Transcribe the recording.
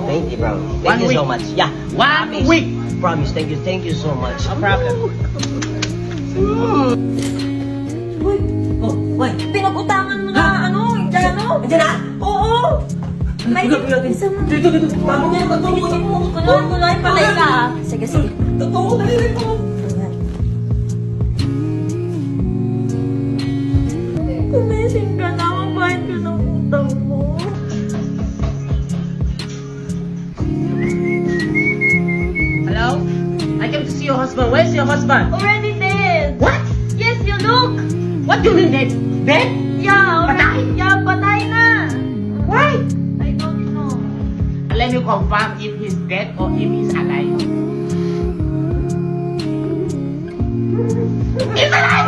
Thank you, bro. 1 Thank you week. so much. Yeah. 1 week. Promise. Thank you so much. No problem. Uy, Oh, why? pinag-utangan mo na, Indiano? Andiyan na? Oo! May isa mo. Dito. Tama mo, Kulay, patay ka. Sige, sige. Totoo, dali mo. Kumising ka na, magbayad ka ng utang mo. Hello? I came to see your husband. Where's your husband? Already dead. What? Yes, you look. What do you mean dead? Dead? Yeah, Patay? Yeah, patay na. Why? I don't know. Let me confirm if he's dead or if he's alive. He's alive!